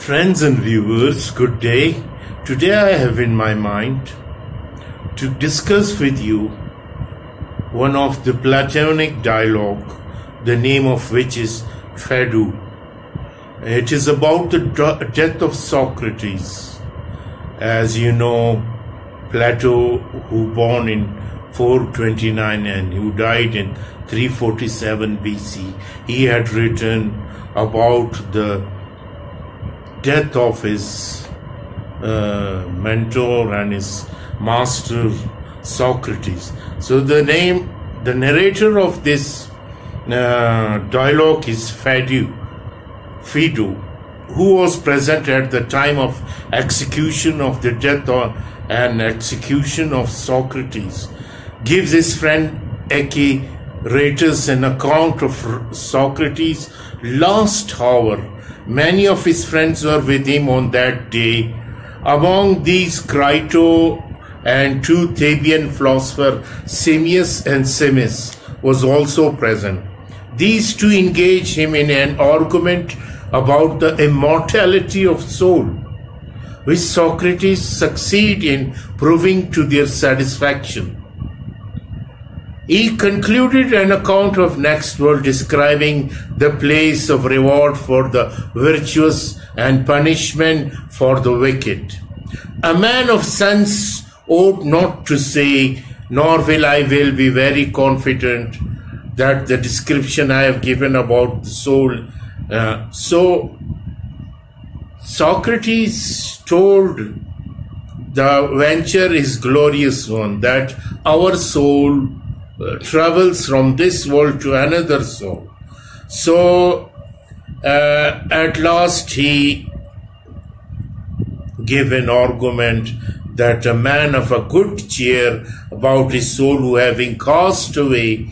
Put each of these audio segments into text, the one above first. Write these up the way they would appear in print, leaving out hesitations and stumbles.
Friends and viewers, good day. Today I have in my mind to discuss with you one of the Platonic dialogue, the name of which is Phaedo. It is about the death of Socrates. As you know, Plato, who born in 429 and who died in 347 BC, he had written about the death of his mentor and his master Socrates. So the narrator of this dialogue is Phaedo, who was present at the time of execution of the death and execution of Socrates, gives his friend Socrates an account of Socrates' last hour. Many of his friends were with him on that day. Among these, Crito and two Theban philosophers, Simmias and Simmis, was also present. These two engaged him in an argument about the immortality of soul, which Socrates succeeded in proving to their satisfaction. He concluded an account of next world describing the place of reward for the virtuous and punishment for the wicked. A man of sense ought not to say, nor will I be very confident that the description I have given about the soul. So Socrates told the venture is glorious one, that our soul travels from this world to another soul. So at last he gave an argument that a man of a good cheer about his soul, who having cast away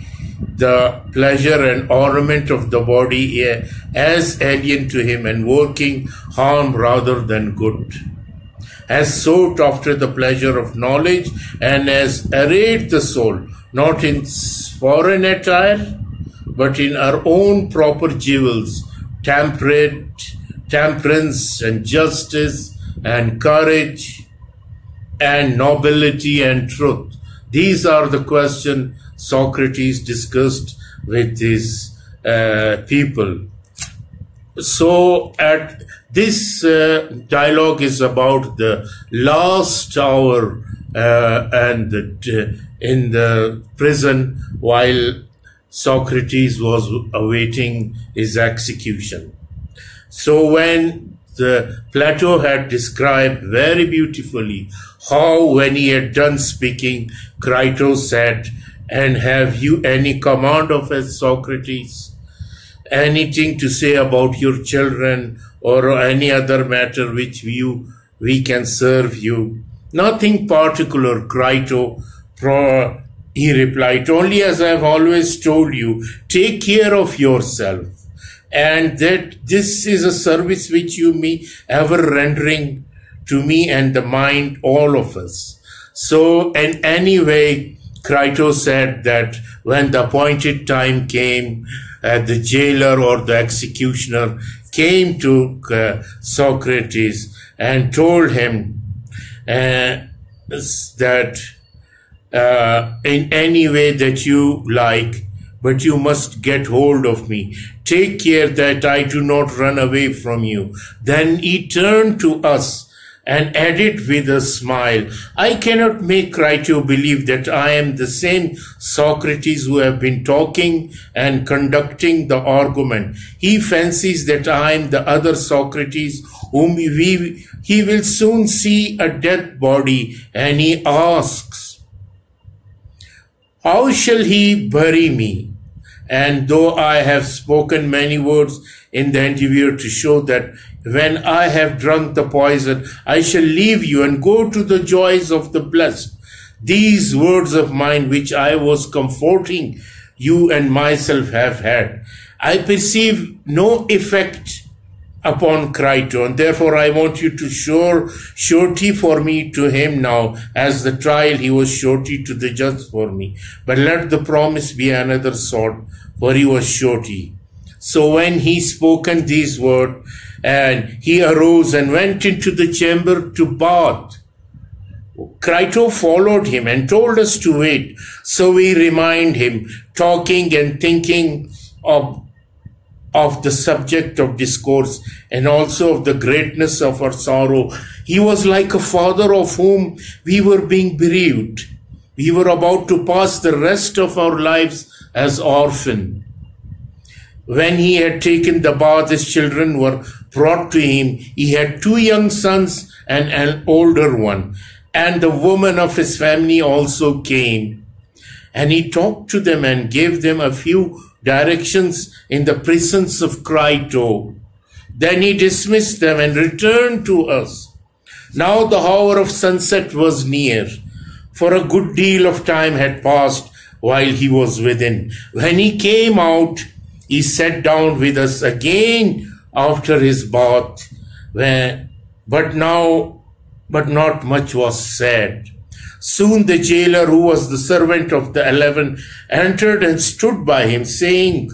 the pleasure and ornament of the body as alien to him and working harm rather than good, has sought after the pleasure of knowledge and has arrayed the soul not in foreign attire, but in our own proper jewels, temperance and justice and courage and nobility and truth. These are the questions Socrates discussed with his people. So at this dialogue is about the last hour and in the prison while Socrates was awaiting his execution. So when Plato had described very beautifully how when he had done speaking, Crito said, "And have you any command of us, Socrates? Anything to say about your children or any other matter which we can serve you?" "Nothing particular, Crito," he replied. "Only as I have always told you, take care of yourself, and that this is a service which you may ever rendering to me and the mind, all of us." So in any way, Crito said that when the appointed time came, the jailer or the executioner came to Socrates and told him that in any way that you like, but you must get hold of me. Take care that I do not run away from you. Then he turned to us and added with a smile, "I cannot make Crito believe that I am the same Socrates who have been talking and conducting the argument. He fancies that I am the other Socrates whom he will soon see a dead body, and he asks, how shall he bury me? And though I have spoken many words in the interview to show that when I have drunk the poison, I shall leave you and go to the joys of the blessed. These words of mine, which I was comforting you and myself have had, I perceive no effect upon Crito, and therefore I want you to surety for me to him now, as the trial he was surety to the judge for me. But let the promise be another sort, for he was surety. So when he spoken these words, and he arose and went into the chamber to bath, Phaedo followed him and told us to wait. So we remained him, talking and thinking of the subject of discourse and also of the greatness of our sorrow. He was like a father of whom we were being bereaved. We were about to pass the rest of our lives as orphans. When he had taken the bath, his children were brought to him. He had 2 young sons and an older one. And the woman of his family also came. And he talked to them and gave them a few directions in the presence of Phaedo. Then he dismissed them and returned to us. Now the hour of sunset was near, for a good deal of time had passed while he was within. When he came out, he sat down with us again after his bath, but not much was said. Soon the jailer, who was the servant of the 11, entered and stood by him, saying,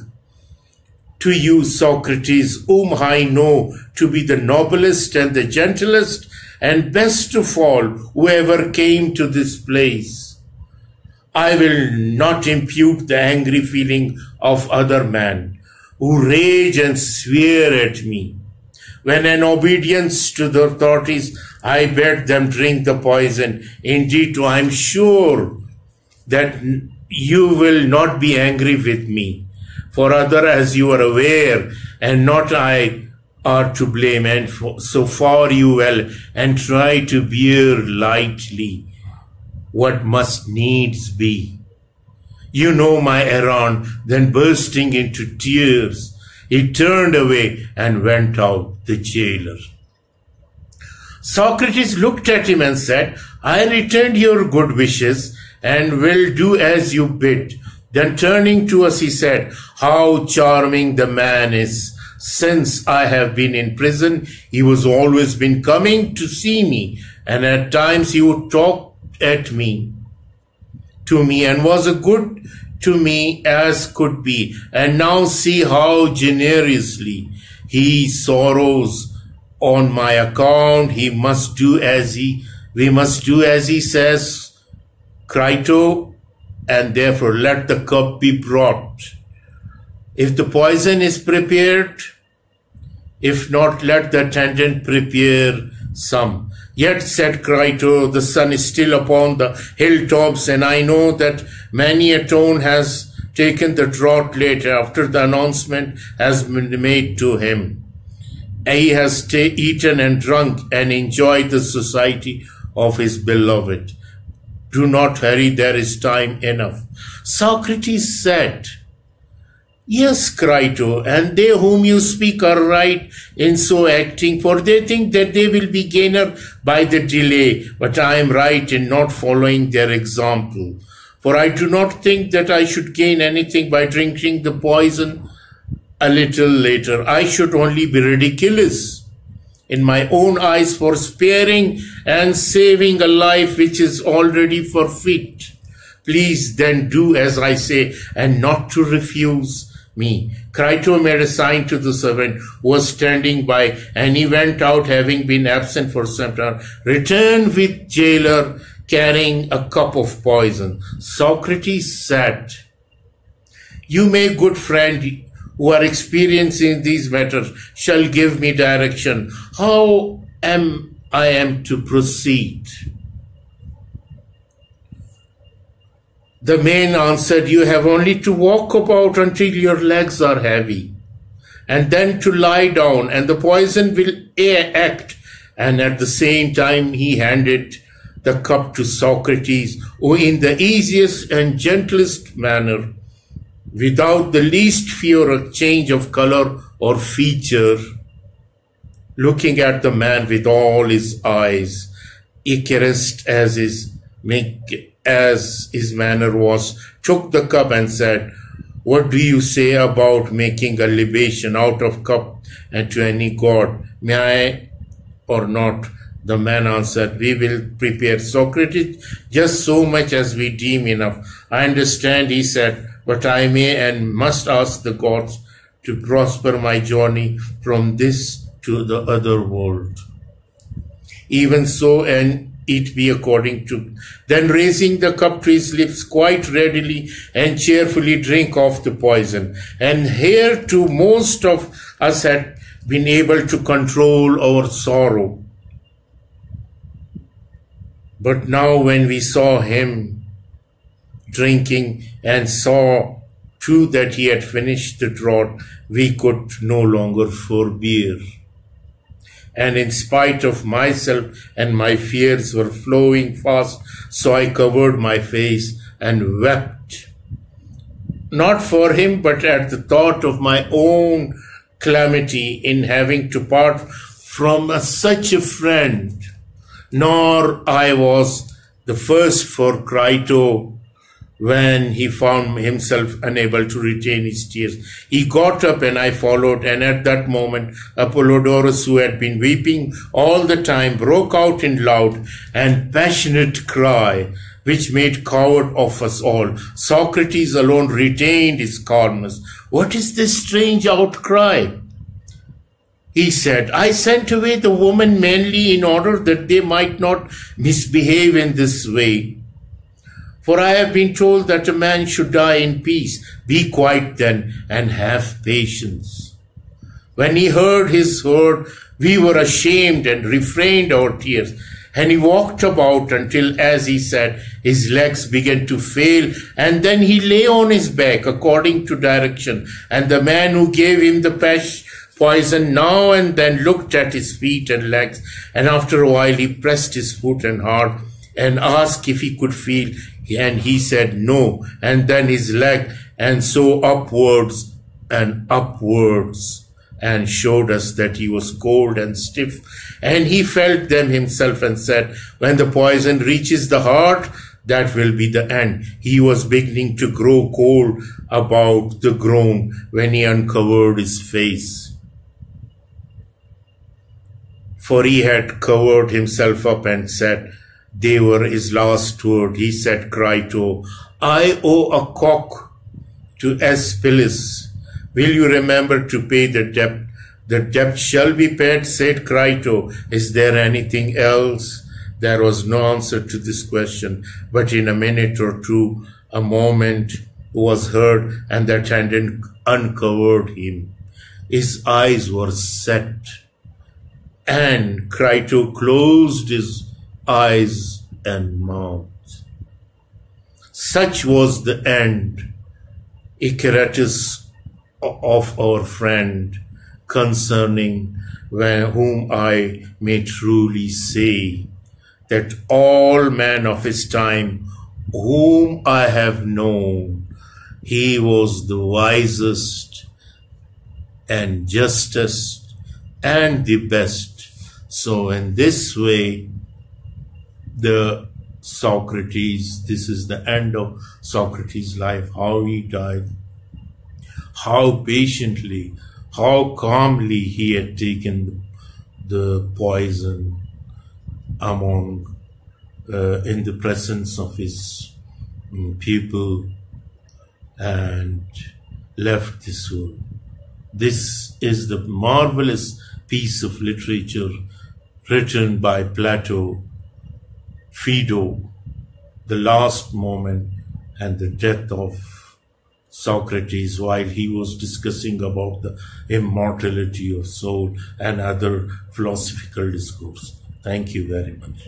"To you, Socrates, whom I know to be the noblest and the gentlest and best of all who ever came to this place, I will not impute the angry feeling of other men who rage and swear at me. When in obedience to the authorities, I bade them drink the poison. Indeed, I am sure that you will not be angry with me. For other, as you are aware, and not I, are to blame, and so far you well, and try to bear lightly what must needs be. You know my errand." Then bursting into tears, he turned away and went out, the jailer. Socrates looked at him and said, "I returned your good wishes and will do as you bid." Then turning to us, he said, "How charming the man is! Since I have been in prison, he was always been coming to see me, and at times he would talk to me and was as good to me as could be. And now see how generously he sorrows on my account. We must do as he says, Phaedo, and therefore let the cup be brought. If the poison is prepared, if not, let the attendant prepare some." "Yet," said Phaedo, "the sun is still upon the hilltops, and I know that many a tone has taken the draught later after the announcement has been made to him. He has eaten and drunk and enjoyed the society of his beloved. Do not hurry, there is time enough." Socrates said, "Yes, Phaedo, and they whom you speak are right in so acting, for they think that they will be gainer by the delay, but I am right in not following their example. For I do not think that I should gain anything by drinking the poison a little later. I should only be ridiculous in my own eyes for sparing and saving a life which is already forfeit. Please then do as I say, and not to refuse me." Phaedo made a sign to the servant who was standing by, and he went out, having been absent for some time, returned with jailer carrying a cup of poison. Socrates said, "You, my good friend, who are experiencing these matters, shall give me direction. How I am to proceed?" The man answered, "You have only to walk about until your legs are heavy, and then to lie down, and the poison will act." And at the same time he handed the cup to Socrates, who in the easiest and gentlest manner, without the least fear of change of color or feature, looking at the man with all his eyes, icarist as his manner was, took the cup and said, "What do you say about making a libation out of cup and to any god? May I or not?" The man answered, "We will prepare, Socrates, just so much as we deem enough." "I understand," he said, "but I may and must ask the gods to prosper my journey from this to the other world. Even so, and it be according to. Then raising the cup to his lips, quite readily and cheerfully drink off the poison. And here too most of us had been able to control our sorrow. But now when we saw him drinking and saw too that he had finished the draught, we could no longer forbear. And in spite of myself and my fears were flowing fast, so I covered my face and wept. Not for him, but at the thought of my own calamity in having to part from such a friend. Nor I was the first for Phaedo when he found himself unable to retain his tears. He got up and I followed, and at that moment Apollodorus, who had been weeping all the time, broke out in loud and passionate cry, which made coward of us all. Socrates alone retained his calmness. "What is this strange outcry?" he said. "I sent away the woman mainly in order that they might not misbehave in this way. For I have been told that a man should die in peace. Be quiet then and have patience." When he heard his word, we were ashamed and refrained our tears. And he walked about until, as he said, his legs began to fail, and then he lay on his back according to direction. And the man who gave him the poison now and then looked at his feet and legs, and after a while he pressed his foot and heart and asked if he could feel, and he said no, and then his leg, and so upwards and upwards, and showed us that he was cold and stiff. And he felt them himself and said, "When the poison reaches the heart, that will be the end." He was beginning to grow cold about the groan when he uncovered his face. For he had covered himself up and said, they were his last word. He said, "Phaedo, I owe a cock to Aeschylus. Will you remember to pay the debt? The debt shall be paid," said Phaedo. "Is there anything else?" There was no answer to this question, but in a minute or two, a moment was heard, and the attendant uncovered him. His eyes were set, and Phaedo closed his eyes and mouth. Such was the end, Socrates, of our friend, concerning whom I may truly say that all men of his time whom I have known, he was the wisest and justest and the best. So in this way, the Socrates, this is the end of Socrates' life, how he died, how patiently, how calmly he had taken the poison among, in the presence of his people, and left this world. This is the marvelous piece of literature written by Plato, Phaedo, the last moment and the death of Socrates while he was discussing about the immortality of soul and other philosophical discourse. Thank you very much.